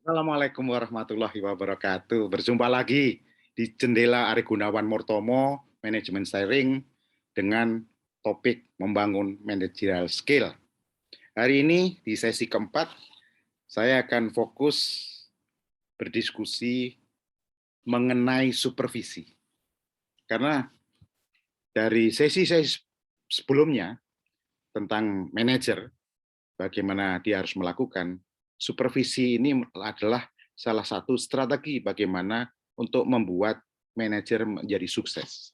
Assalamualaikum warahmatullahi wabarakatuh. Berjumpa lagi di Jendela Ari Gunawan Murtomo, Manajemen Sharing dengan topik membangun managerial skill. Hari ini di sesi keempat, saya akan fokus berdiskusi mengenai supervisi. Karena dari sesi-sesi sebelumnya tentang manajer, bagaimana dia harus melakukan, supervisi ini adalah salah satu strategi bagaimana untuk membuat manajer menjadi sukses.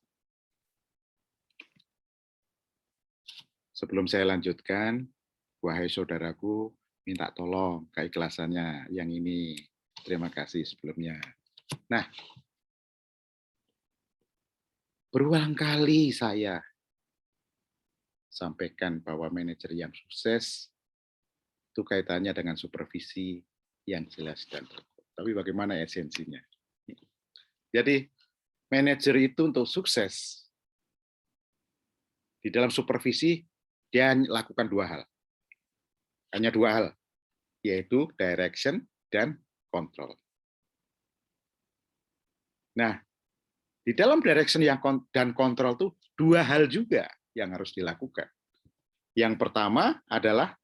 Sebelum saya lanjutkan, wahai saudaraku, minta tolong keikhlasannya yang ini. Terima kasih sebelumnya. Nah, berulang kali saya sampaikan bahwa manajer yang sukses itu kaitannya dengan supervisi yang jelas dan terukur. Tapi bagaimana esensinya? Jadi, manajer itu untuk sukses di dalam supervisi, dia lakukan dua hal. Hanya dua hal, yaitu direction dan control. Nah, di dalam direction dan control itu dua hal juga yang harus dilakukan. Yang pertama adalah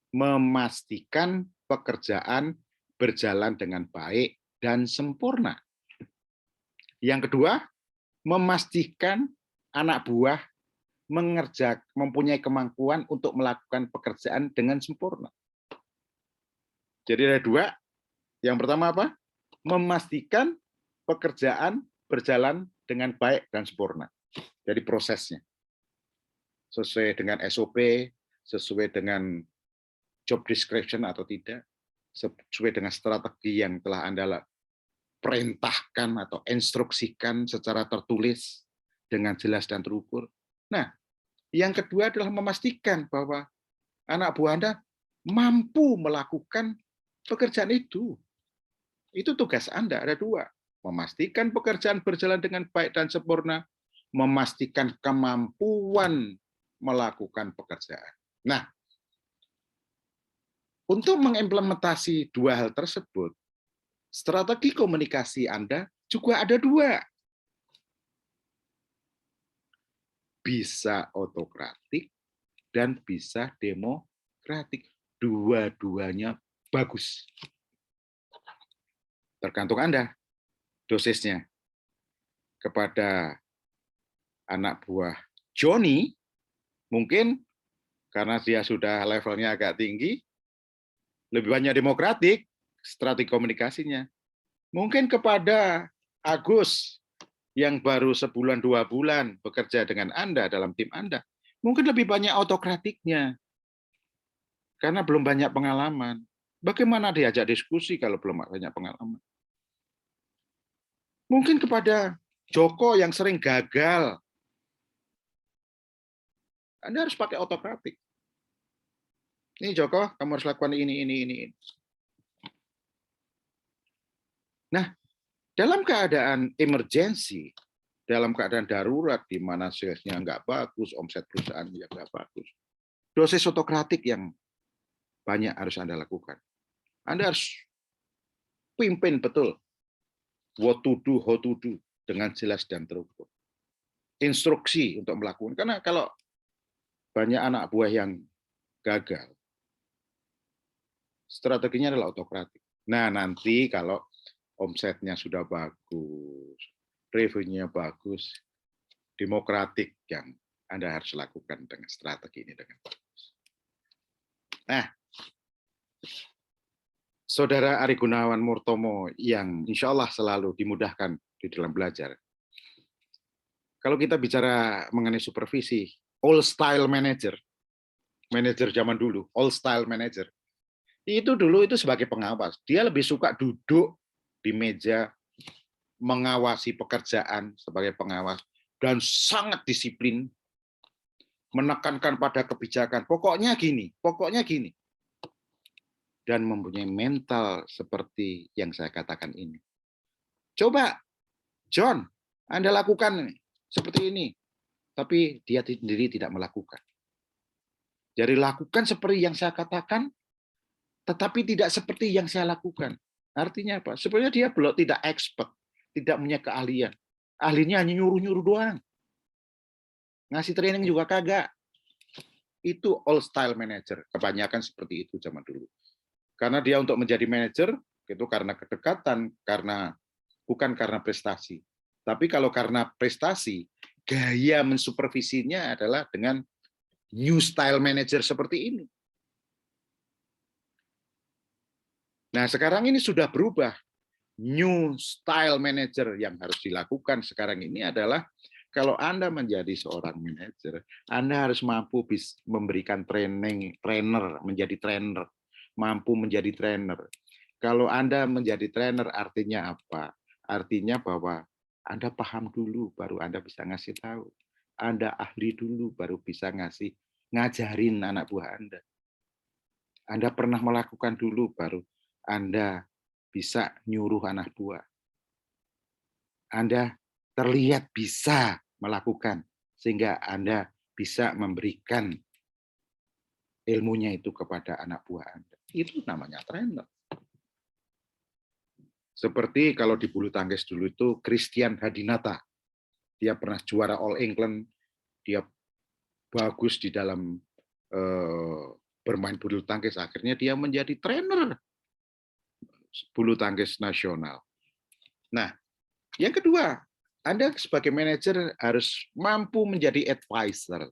memastikan pekerjaan berjalan dengan baik dan sempurna. Yang kedua, memastikan anak buah mempunyai kemampuan untuk melakukan pekerjaan dengan sempurna. Jadi ada dua. Yang pertama apa? Memastikan pekerjaan berjalan dengan baik dan sempurna. Jadi prosesnya. Sesuai dengan SOP, sesuai dengan job description atau tidak, sesuai dengan strategi yang telah Anda perintahkan atau instruksikan secara tertulis dengan jelas dan terukur. Nah, yang kedua adalah memastikan bahwa anak buah Anda mampu melakukan pekerjaan itu. Itu tugas Anda, ada dua. Memastikan pekerjaan berjalan dengan baik dan sempurna, memastikan kemampuan melakukan pekerjaan. Nah, untuk mengimplementasi dua hal tersebut, strategi komunikasi Anda juga ada dua. Bisa otokratik dan bisa demokratik. Dua-duanya bagus. Tergantung Anda dosisnya. Kepada anak buah Johnny, mungkin karena dia sudah levelnya agak tinggi, lebih banyak demokratik strategi komunikasinya. Mungkin kepada Agus yang baru sebulan 2 bulan bekerja dengan Anda dalam tim Anda, mungkin lebih banyak autokratiknya karena belum banyak pengalaman. Bagaimana diajak diskusi kalau belum banyak pengalaman? Mungkin kepada Joko yang sering gagal, Anda harus pakai autokratik. Ini Joko, kamu harus lakukan ini. Nah, dalam keadaan emergensi, dalam keadaan darurat di mana salesnya nggak bagus, omset perusahaan yang nggak bagus, dosis autokratik yang banyak harus Anda lakukan. Anda harus pimpin betul what to do, how to do dengan jelas dan terukur. Instruksi untuk melakukan. Karena kalau banyak anak buah yang gagal, strateginya adalah autokratik. Nah, nanti kalau omsetnya sudah bagus, revenue-nya bagus, demokratik yang Anda harus lakukan dengan strategi ini dengan bagus. Nah, Saudara Ari Gunawan Murtomo yang insya Allah selalu dimudahkan di dalam belajar. Kalau kita bicara mengenai supervisi, old style manager zaman dulu, old style manager, itu dulu itu sebagai pengawas. Dia lebih suka duduk di meja, mengawasi pekerjaan sebagai pengawas, dan sangat disiplin, menekankan pada kebijakan. Pokoknya gini, dan mempunyai mental seperti yang saya katakan ini. Coba, John, Anda lakukan seperti ini, tapi dia sendiri tidak melakukan. Jadi lakukan seperti yang saya katakan, tetapi tidak seperti yang saya lakukan. Artinya apa? Sebenarnya dia belum tidak expert, tidak punya keahlian. Ahlinya hanya nyuruh-nyuruh doang. Ngasih training juga kagak. Itu old style manager. Kebanyakan seperti itu zaman dulu. Karena dia untuk menjadi manajer itu karena kedekatan, bukan karena prestasi. Tapi kalau karena prestasi, gaya mensupervisinya adalah dengan new style manager seperti ini. Nah, sekarang ini sudah berubah. New style manager yang harus dilakukan sekarang ini adalah kalau Anda menjadi seorang manajer, Anda harus mampu memberikan trainer, menjadi trainer, mampu menjadi trainer. Kalau Anda menjadi trainer artinya apa? Artinya bahwa Anda paham dulu, baru Anda bisa ngasih tahu. Anda ahli dulu, baru bisa ngajarin anak buah Anda. Anda pernah melakukan dulu, baru Anda bisa nyuruh anak buah. Anda terlihat bisa melakukan, sehingga Anda bisa memberikan ilmunya itu kepada anak buah Anda. Itu namanya trainer. Seperti kalau di bulu tangkis dulu itu Christian Hadinata. Dia pernah juara All England, dia bagus di dalam bermain bulu tangkis. Akhirnya dia menjadi trainer bulu tangkis nasional. Nah, yang kedua, Anda sebagai manajer harus mampu menjadi advisor.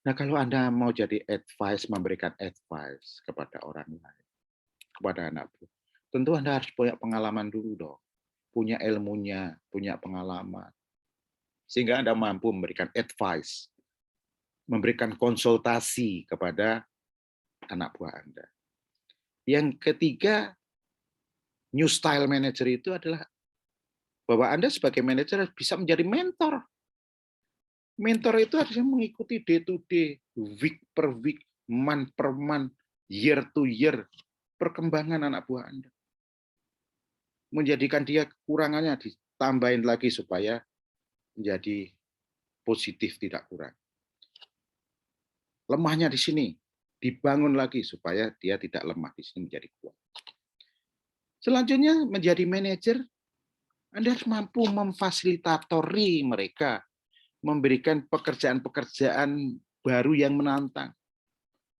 Nah, kalau Anda mau jadi memberikan advice kepada orang lain, kepada anak buah, tentu Anda harus punya pengalaman dulu dong. Punya ilmunya, punya pengalaman. Sehingga Anda mampu memberikan advice, memberikan konsultasi kepada anak buah Anda. Yang ketiga, new style manager itu adalah bahwa Anda sebagai manajer bisa menjadi mentor. Mentor itu harusnya mengikuti day to day, week per week, month per month, year to year, perkembangan anak buah Anda. Menjadikan dia kekurangannya ditambahin lagi supaya menjadi positif, tidak kurang. Lemahnya di sini, dibangun lagi supaya dia tidak lemah di sini, menjadi kuat. Selanjutnya, menjadi manajer, Anda harus mampu memfasilitatori mereka, memberikan pekerjaan-pekerjaan baru yang menantang.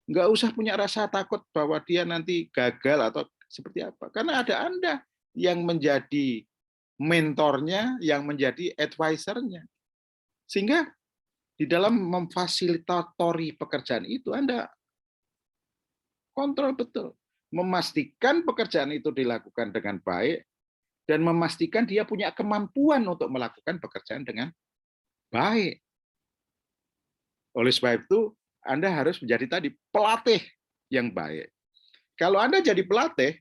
Nggak usah punya rasa takut bahwa dia nanti gagal atau seperti apa. Karena ada Anda yang menjadi mentornya, yang menjadi advisernya. Sehingga di dalam memfasilitatori pekerjaan itu, Anda kontrol betul. Memastikan pekerjaan itu dilakukan dengan baik, dan memastikan dia punya kemampuan untuk melakukan pekerjaan dengan baik. Oleh sebab itu, Anda harus menjadi tadi pelatih yang baik. Kalau Anda jadi pelatih,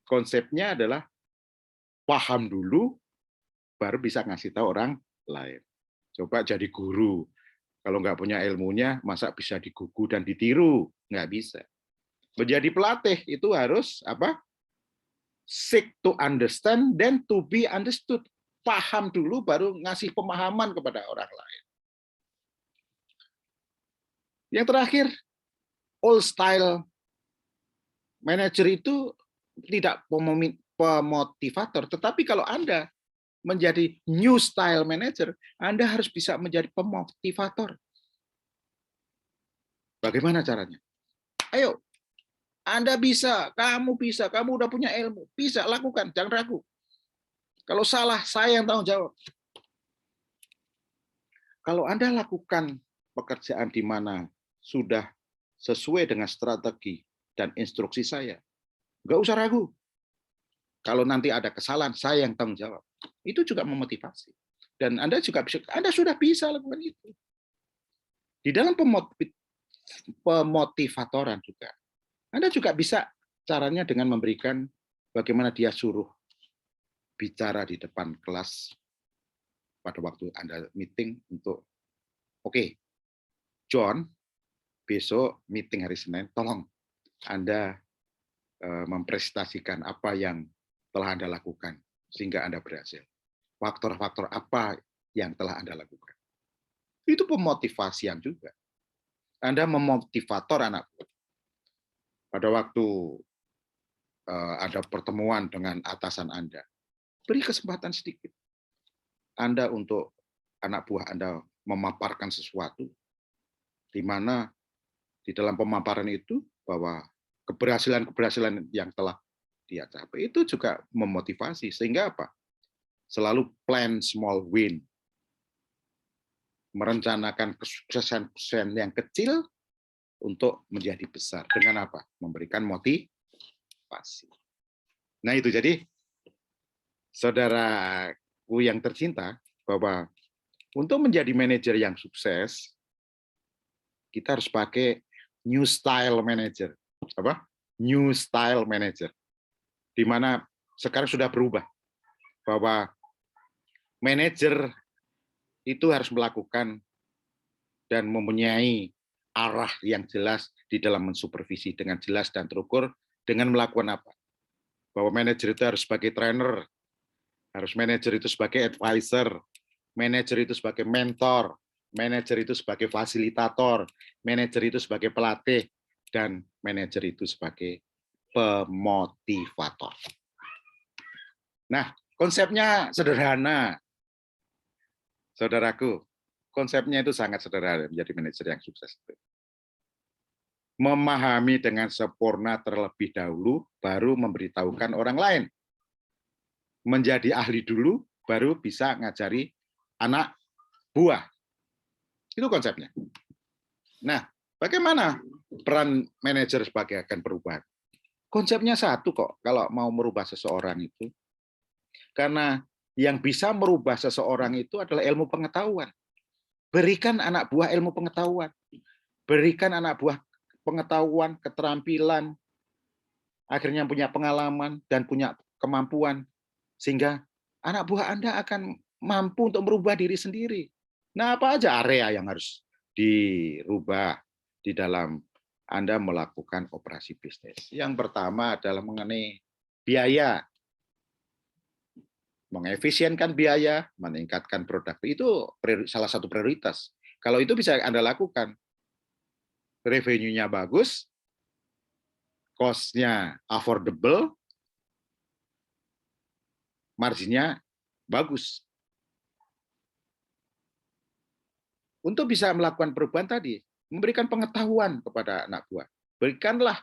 konsepnya adalah paham dulu, baru bisa ngasih tahu orang lain. Coba jadi guru. Kalau nggak punya ilmunya, masa bisa digugu dan ditiru? Nggak bisa. Menjadi pelatih itu harus apa? Seek to understand, then to be understood. Paham dulu, baru ngasih pemahaman kepada orang lain. Yang terakhir, old style manager itu tidak pemotivator, tetapi kalau Anda menjadi new style manager, Anda harus bisa menjadi pemotivator. Bagaimana caranya? Ayo, Anda bisa, kamu udah punya ilmu, bisa lakukan, jangan ragu. Kalau salah, saya yang tanggung jawab. Kalau Anda lakukan pekerjaan di mana sudah sesuai dengan strategi dan instruksi saya, nggak usah ragu. Kalau nanti ada kesalahan, saya yang tanggung jawab. Itu juga memotivasi. Dan Anda juga bisa, Anda sudah bisa lakukan itu. Di dalam pemotivatoran juga, Anda juga bisa caranya dengan memberikan bagaimana dia suruh bicara di depan kelas pada waktu Anda meeting untuk, oke, John, besok meeting hari Senin, tolong Anda mempresentasikan apa yang telah Anda lakukan sehingga Anda berhasil. Faktor-faktor apa yang telah Anda lakukan. Itu pemotivasian juga. Anda memotivator anak. Pada waktu ada pertemuan dengan atasan Anda, beri kesempatan sedikit Anda untuk anak buah Anda memaparkan sesuatu, di mana di dalam pemaparan itu bahwa keberhasilan-keberhasilan yang telah dia capai itu juga memotivasi, sehingga apa? Selalu plan small win, merencanakan kesuksesan yang kecil untuk menjadi besar. Dengan apa? Memberikan motivasi. Nah itu, jadi saudaraku yang tercinta, bahwa untuk menjadi manajer yang sukses, kita harus pakai new style manager. Apa? New style manager. Di mana sekarang sudah berubah, bahwa manajer itu harus melakukan dan mempunyai arah yang jelas di dalam mensupervisi dengan jelas dan terukur dengan melakukan apa? Bahwa manajer itu harus sebagai trainer, harus manajer itu sebagai advisor, manajer itu sebagai mentor, manajer itu sebagai fasilitator, manajer itu sebagai pelatih, dan manajer itu sebagai pemotivator. Nah, konsepnya sederhana, saudaraku. Konsepnya itu sangat sederhana menjadi manajer yang sukses. Memahami dengan sempurna terlebih dahulu, baru memberitahukan orang lain. Menjadi ahli dulu, baru bisa ngajari anak buah. Itu konsepnya. Nah, bagaimana peran manajer sebagai agen perubahan? Konsepnya satu kok, kalau mau merubah seseorang itu. Karena yang bisa merubah seseorang itu adalah ilmu pengetahuan. Berikan anak buah ilmu pengetahuan. Berikan anak buah pengetahuan, keterampilan, akhirnya punya pengalaman dan punya kemampuan. Sehingga anak buah Anda akan mampu untuk merubah diri sendiri. Nah, apa aja area yang harus dirubah di dalam Anda melakukan operasi bisnis? Yang pertama adalah mengenai biaya. Mengefisienkan biaya, meningkatkan produk, itu salah satu prioritas. Kalau itu bisa Anda lakukan, revenue-nya bagus, cost-nya affordable, margin-nya bagus. Untuk bisa melakukan perubahan tadi, memberikan pengetahuan kepada anak buah. Berikanlah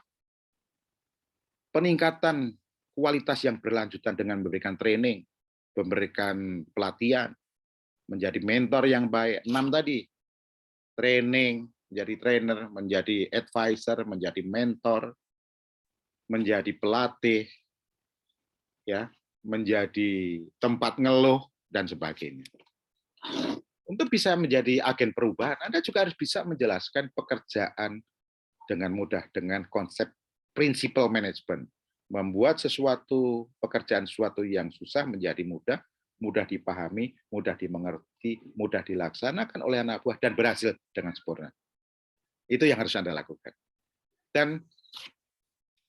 peningkatan kualitas yang berlanjutan dengan memberikan training, memberikan pelatihan, menjadi mentor yang baik. 6 tadi, training, menjadi trainer, menjadi advisor, menjadi mentor, menjadi pelatih, ya, menjadi tempat ngeluh, dan sebagainya. Untuk bisa menjadi agen perubahan, Anda juga harus bisa menjelaskan pekerjaan dengan mudah, dengan konsep principle management. Membuat sesuatu, pekerjaan sesuatu yang susah menjadi mudah, mudah dipahami, mudah dimengerti, mudah dilaksanakan oleh anak buah, dan berhasil dengan sempurna. Itu yang harus Anda lakukan. Dan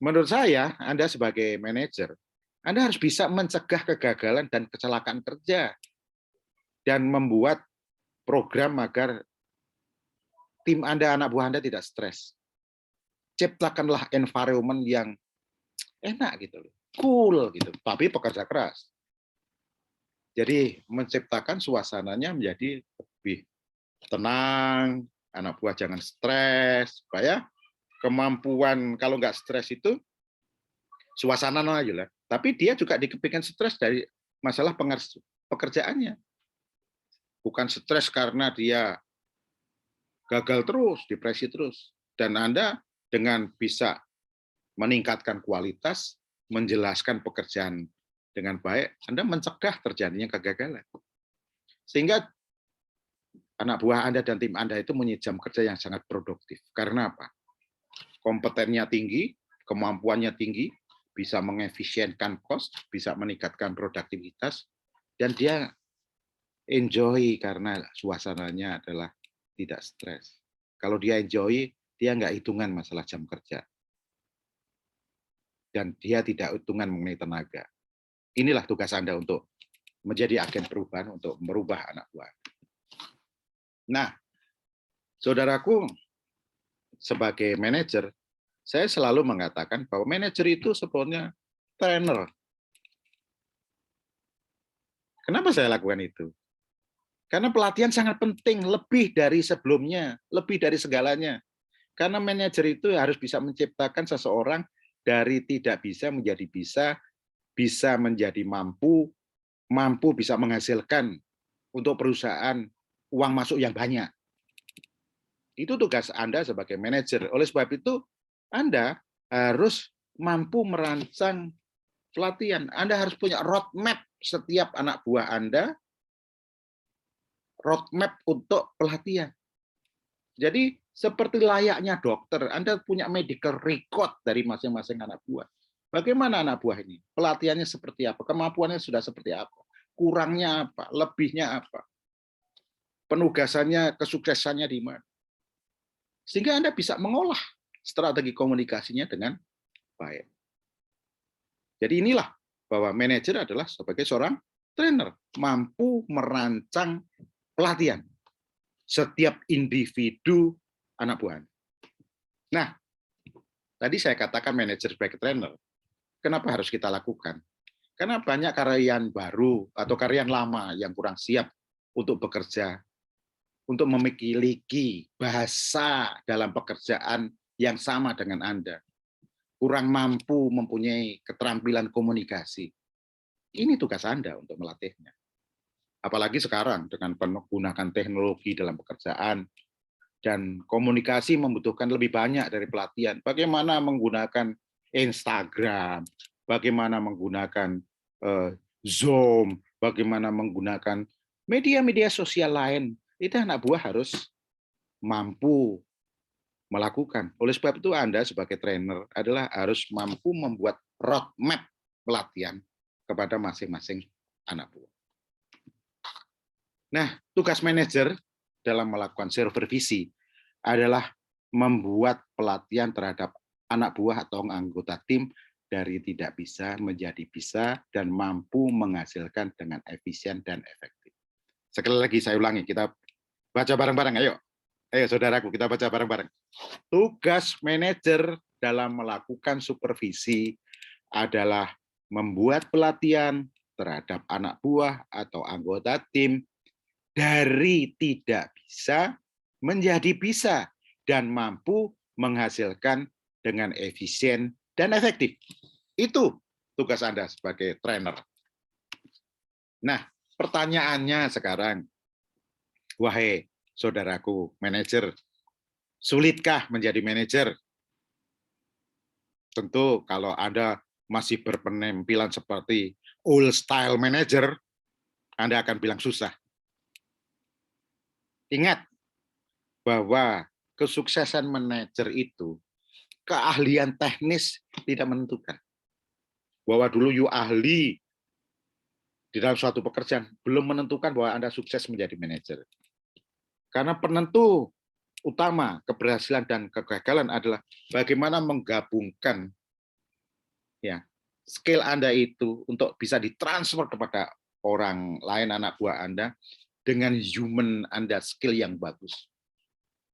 menurut saya, Anda sebagai manajer, Anda harus bisa mencegah kegagalan dan kecelakaan kerja, dan membuat program agar tim Anda, anak buah Anda tidak stres. Ciptakanlah environment yang enak gitu loh, cool gitu, tapi pekerja keras. Jadi menciptakan suasananya menjadi lebih tenang, anak buah jangan stres, supaya kemampuan, kalau nggak stres itu suasana aja lah. Tapi dia juga dikepikkan stres dari masalah pekerjaannya. Bukan stres karena dia gagal terus, depresi terus. Dan Anda dengan bisa meningkatkan kualitas, menjelaskan pekerjaan dengan baik, Anda mencegah terjadinya kegagalan. Sehingga anak buah Anda dan tim Anda itu punya jam kerja yang sangat produktif. Karena apa? Kompetennya tinggi, kemampuannya tinggi, bisa mengefisienkan cost, bisa meningkatkan produktivitas, dan dia enjoy karena suasananya adalah tidak stres. Kalau dia enjoy, dia nggak hitungan masalah jam kerja. Dan dia tidak hitungan mengenai tenaga. Inilah tugas Anda untuk menjadi agen perubahan, untuk merubah anak buah. Nah, saudaraku, sebagai manajer, saya selalu mengatakan bahwa manajer itu sebetulnya trainer. Kenapa saya lakukan itu? Karena pelatihan sangat penting, lebih dari sebelumnya, lebih dari segalanya. Karena manajer itu harus bisa menciptakan seseorang dari tidak bisa menjadi bisa menjadi mampu, mampu bisa menghasilkan untuk perusahaan uang masuk yang banyak. Itu tugas Anda sebagai manajer. Oleh sebab itu, Anda harus mampu merancang pelatihan. Anda harus punya roadmap setiap anak buah Anda, roadmap untuk pelatihan. Jadi seperti layaknya dokter, Anda punya medical record dari masing-masing anak buah. Bagaimana anak buah ini? Pelatihannya seperti apa? Kemampuannya sudah seperti apa? Kurangnya apa? Lebihnya apa? Penugasannya, kesuksesannya di mana? Sehingga Anda bisa mengolah strategi komunikasinya dengan baik. Jadi inilah bahwa manajer adalah sebagai seorang trainer, mampu merancang pelatihan setiap individu anak buah. Nah, tadi saya katakan manajer sebagai trainer. Kenapa harus kita lakukan? Karena banyak karyawan baru atau karyawan lama yang kurang siap untuk bekerja, untuk memiliki bahasa dalam pekerjaan yang sama dengan Anda. Kurang mampu mempunyai keterampilan komunikasi. Ini tugas Anda untuk melatihnya. Apalagi sekarang dengan menggunakan teknologi dalam pekerjaan, dan komunikasi membutuhkan lebih banyak dari pelatihan. Bagaimana menggunakan Instagram, bagaimana menggunakan Zoom, bagaimana menggunakan media-media sosial lain. Itu anak buah harus mampu melakukan. Oleh sebab itu Anda sebagai trainer adalah harus mampu membuat roadmap pelatihan kepada masing-masing anak buah. Nah, tugas manajer dalam melakukan supervisi adalah membuat pelatihan terhadap anak buah atau anggota tim dari tidak bisa menjadi bisa dan mampu menghasilkan dengan efisien dan efektif. Sekali lagi saya ulangi, kita baca bareng-bareng, ayo. Ayo saudaraku, kita baca bareng-bareng. Tugas manajer dalam melakukan supervisi adalah membuat pelatihan terhadap anak buah atau anggota tim dari tidak bisa menjadi bisa dan mampu menghasilkan dengan efisien dan efektif. Itu tugas Anda sebagai trainer. Nah, pertanyaannya sekarang, wahai saudaraku manajer, sulitkah menjadi manajer? Tentu kalau Anda masih berpenampilan seperti old style manager, Anda akan bilang susah. Ingat bahwa kesuksesan manajer itu keahlian teknis tidak menentukan. Bahwa dulu you ahli di dalam suatu pekerjaan belum menentukan bahwa Anda sukses menjadi manajer. Karena penentu utama keberhasilan dan kegagalan adalah bagaimana menggabungkan ya skill Anda itu untuk bisa ditransfer kepada orang lain, anak buah Anda, dengan human Anda skill yang bagus.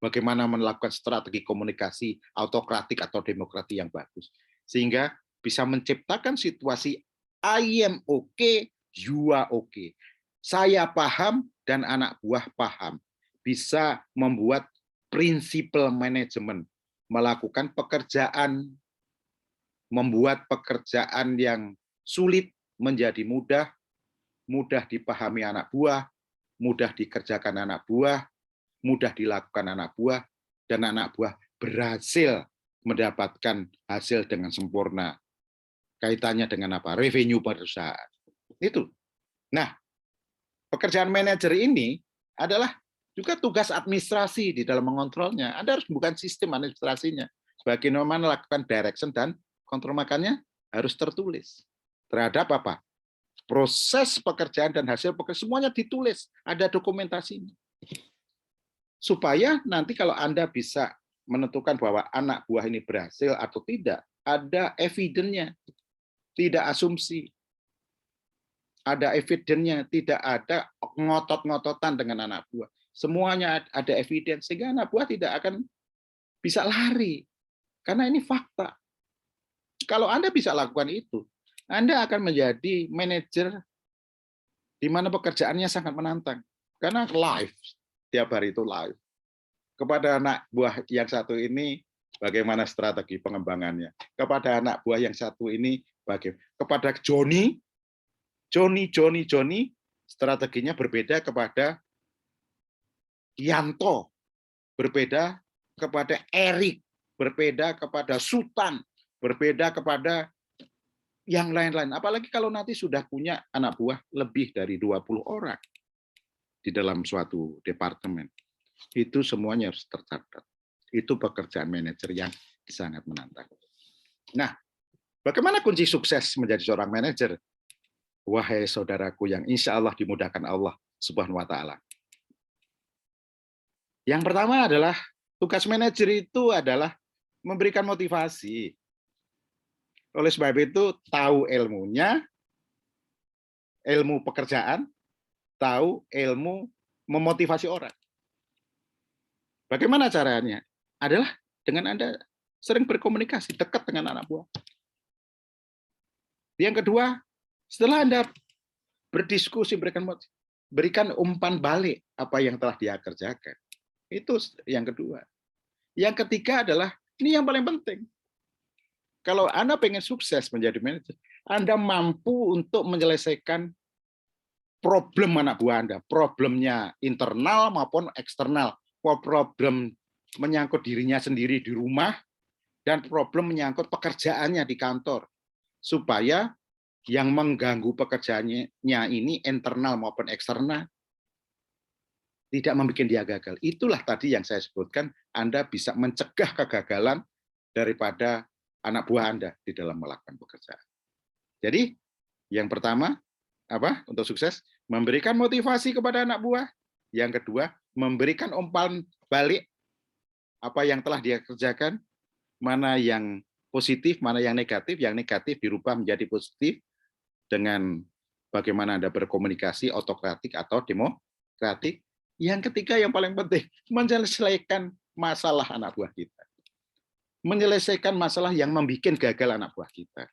Bagaimana melakukan strategi komunikasi autokratik atau demokratik yang bagus. Sehingga bisa menciptakan situasi I am okay, you are okay. Saya paham dan anak buah paham. Bisa membuat prinsipal manajemen, melakukan pekerjaan, membuat pekerjaan yang sulit menjadi mudah, mudah dipahami anak buah, mudah dikerjakan anak buah, mudah dilakukan anak buah, dan anak buah berhasil mendapatkan hasil dengan sempurna. Kaitannya dengan apa? Revenue perusahaan. Itu. Nah, pekerjaan manajer ini adalah juga tugas administrasi di dalam mengontrolnya. Anda harus bukan sistem administrasinya. Bagaimana melakukan direction dan kontrol, makanya harus tertulis. Terhadap apa? Proses pekerjaan dan hasil pekerjaan semuanya ditulis, ada dokumentasinya. Supaya nanti kalau Anda bisa menentukan bahwa anak buah ini berhasil atau tidak, ada evidence-nya, tidak asumsi. Ada evidence-nya, tidak ada ngotot-ngototan dengan anak buah. Semuanya ada evidence, sehingga anak buah tidak akan bisa lari. Karena ini fakta. Kalau Anda bisa lakukan itu, Anda akan menjadi manajer di mana pekerjaannya sangat menantang. Karena live, tiap hari itu live. Kepada anak buah yang satu ini, bagaimana strategi pengembangannya. Kepada anak buah yang satu ini, bagaimana. Kepada Johnny, strateginya berbeda kepada Yanto, berbeda kepada Erik, berbeda kepada Sultan, berbeda kepada yang lain-lain. Apalagi kalau nanti sudah punya anak buah lebih dari 20 orang di dalam suatu departemen. Itu semuanya harus tercatat. Itu pekerjaan manajer yang sangat menantang. Nah, bagaimana kunci sukses menjadi seorang manajer? Wahai saudaraku yang insya Allah dimudahkan Allah Subhanahu wa Ta'ala. Yang pertama adalah tugas manajer itu adalah memberikan motivasi. Oleh sebab itu, tahu ilmunya, ilmu pekerjaan, tahu ilmu memotivasi orang. Bagaimana caranya? Adalah dengan Anda sering berkomunikasi dekat dengan anak buah. Yang kedua, setelah Anda berdiskusi, berikan umpan balik apa yang telah dia kerjakan. Itu yang kedua. Yang ketiga adalah, ini yang paling penting. Kalau Anda pengen sukses menjadi manajer, Anda mampu untuk menyelesaikan problem anak buah Anda. Problemnya internal maupun eksternal. Problem menyangkut dirinya sendiri di rumah, dan problem menyangkut pekerjaannya di kantor. Supaya yang mengganggu pekerjaannya ini internal maupun eksternal tidak membuat dia gagal. Itulah tadi yang saya sebutkan, Anda bisa mencegah kegagalan daripada anak buah Anda di dalam melakukan pekerjaan. Jadi yang pertama apa untuk sukses? Memberikan motivasi kepada anak buah. Yang kedua, memberikan umpan balik apa yang telah dia kerjakan, mana yang positif, mana yang negatif dirubah menjadi positif dengan bagaimana Anda berkomunikasi otokratik atau demokratik. Yang ketiga yang paling penting, menyelesaikan masalah anak buah kita. Menyelesaikan masalah yang membuat gagal anak buah kita.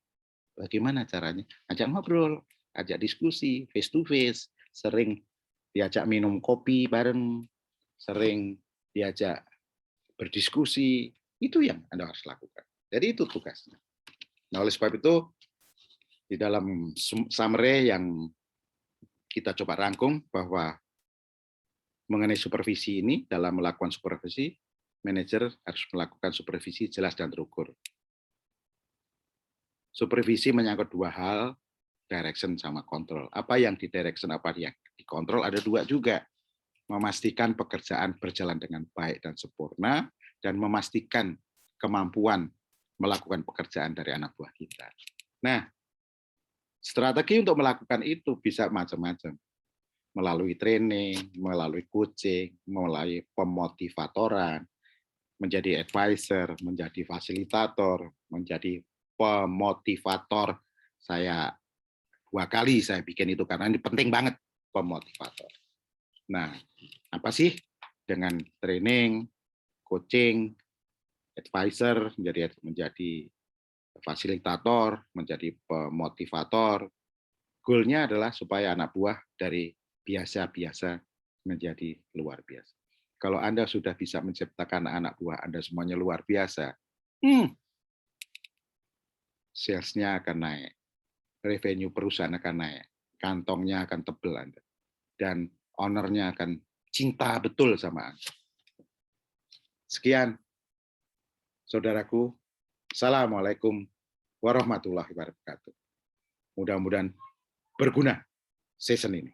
Bagaimana caranya? Ajak ngobrol, ajak diskusi, face to face, sering diajak minum kopi bareng, sering diajak berdiskusi, itu yang Anda harus lakukan. Jadi itu tugasnya. Nah, oleh sebab itu, di dalam summary yang kita coba rangkum bahwa mengenai supervisi ini, dalam melakukan supervisi, manajer harus melakukan supervisi jelas dan terukur. Supervisi menyangkut dua hal, direction sama kontrol. Apa yang di direction, apa yang dikontrol, ada dua juga. Memastikan pekerjaan berjalan dengan baik dan sempurna, dan memastikan kemampuan melakukan pekerjaan dari anak buah kita. Nah, strategi untuk melakukan itu bisa macam-macam. Melalui training, melalui coaching, melalui pemotivatoran, menjadi advisor, menjadi fasilitator, menjadi pemotivator. Saya 2 kali saya bikin itu karena ini penting banget, pemotivator. Nah, apa sih dengan training, coaching, advisor, menjadi fasilitator, menjadi pemotivator, goalnya adalah supaya anak buah dari biasa-biasa menjadi luar biasa. Kalau Anda sudah bisa menciptakan anak buah Anda semuanya luar biasa, sales-nya akan naik, revenue perusahaan akan naik, kantongnya akan tebel Anda, dan owner-nya akan cinta betul sama Anda. Sekian, saudaraku. Assalamualaikum warahmatullahi wabarakatuh. Mudah-mudahan berguna session ini.